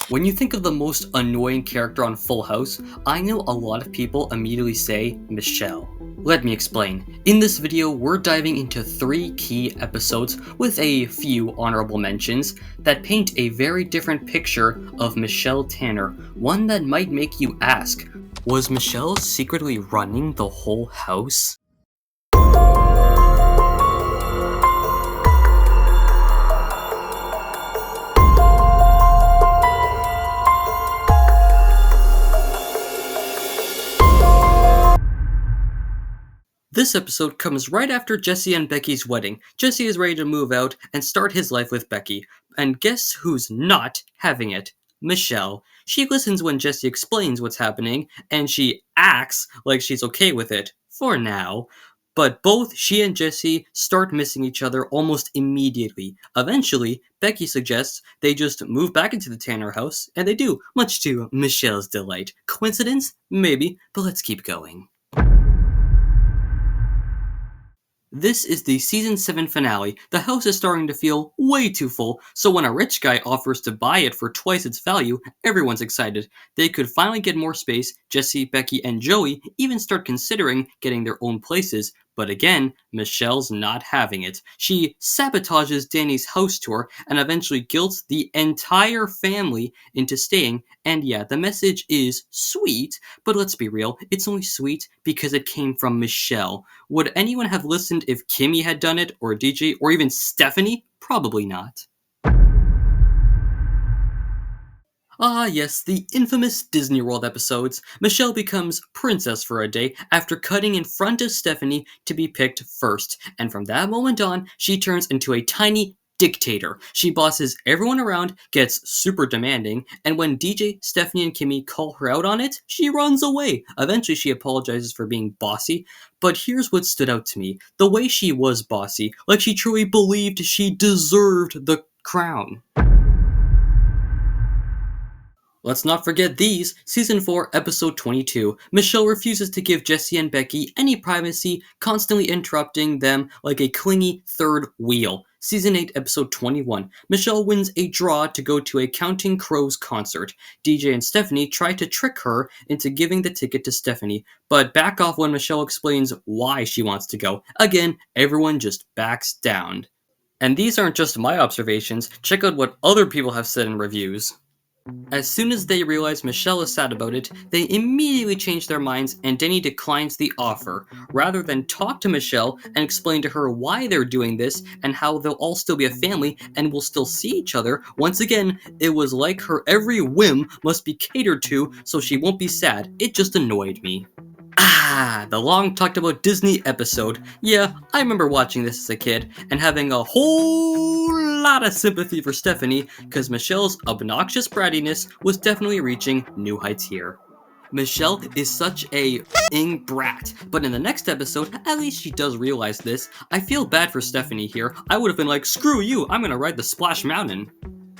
When you think of the most annoying character on Full House, I know a lot of people immediately say Michelle. Let me explain. In this video, we're diving into 3 key episodes with a few honorable mentions that paint a very different picture of Michelle Tanner, one that might make you ask, was Michelle secretly running the whole house? This episode comes right after Jesse and Becky's wedding. Jesse is ready to move out and start his life with Becky. And guess who's not having it? Michelle. She listens when Jesse explains what's happening, and she acts like she's okay with it, for now. But both she and Jesse start missing each other almost immediately. Eventually, Becky suggests they just move back into the Tanner house, and they do, much to Michelle's delight. Coincidence? Maybe, but let's keep going. This is the season 7 finale. The house is starting to feel way too full, so when a rich guy offers to buy it for twice its value, everyone's excited. They could finally get more space. Jesse, Becky, and Joey even start considering getting their own places. But again, Michelle's not having it. She sabotages Danny's house tour and eventually guilts the entire family into staying. And yeah, the message is sweet, but let's be real, it's only sweet because it came from Michelle. Would anyone have listened if Kimmy had done it, or DJ, or even Stephanie? Probably not. Ah yes, the infamous Disney World episodes. Michelle becomes princess for a day after cutting in front of Stephanie to be picked first, and from that moment on, she turns into a tiny dictator. She bosses everyone around, gets super demanding, and when DJ, Stephanie, and Kimmy call her out on it, she runs away. Eventually, she apologizes for being bossy, but here's what stood out to me. The way she was bossy, like she truly believed she deserved the crown. Let's not forget these. Season 4, Episode 22. Michelle refuses to give Jesse and Becky any privacy, constantly interrupting them like a clingy third wheel. Season 8, Episode 21. Michelle wins a draw to go to a Counting Crows concert. DJ and Stephanie try to trick her into giving the ticket to Stephanie, but back off when Michelle explains why she wants to go. Again, everyone just backs down. And these aren't just my observations. Check out what other people have said in reviews. As soon as they realize Michelle is sad about it, they immediately change their minds and Denny declines the offer. Rather than talk to Michelle and explain to her why they're doing this and how they'll all still be a family and will still see each other, once again, it was like her every whim must be catered to so she won't be sad. It just annoyed me. The long talked about Disney episode. Yeah, I remember watching this as a kid and having a whole lot of sympathy for Stephanie because Michelle's obnoxious brattiness was definitely reaching new heights here. Michelle is such a f***ing brat, but in the next episode, at least she does realize this. I feel bad for Stephanie here. I would have been like, screw you, I'm gonna ride the Splash Mountain.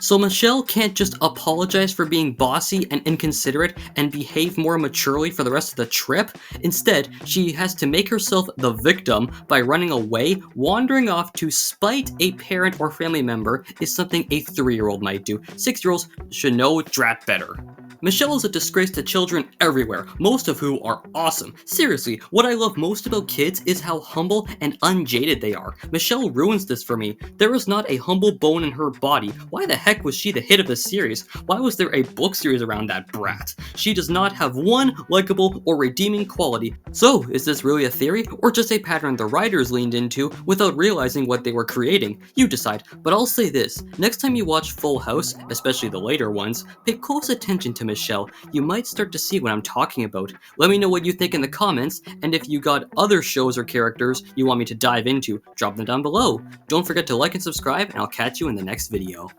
So Michelle can't just apologize for being bossy and inconsiderate and behave more maturely for the rest of the trip. Instead, she has to make herself the victim by running away. Wandering off to spite a parent or family member is something a 3-year-old might do. 6-year-olds should know drat better. Michelle is a disgrace to children everywhere, most of who are awesome. Seriously, what I love most about kids is how humble and unjaded they are. Michelle ruins this for me. There is not a humble bone in her body. Why the heck was she the hit of the series? Why was there a book series around that brat? She does not have one likable or redeeming quality. So, is this really a theory, or just a pattern the writers leaned into without realizing what they were creating? You decide, but I'll say this. Next time you watch Full House, especially the later ones, pay close attention to Michelle. You might start to see what I'm talking about. Let me know what you think in the comments, and if you got other shows or characters you want me to dive into, drop them down below. Don't forget to like and subscribe, and I'll catch you in the next video.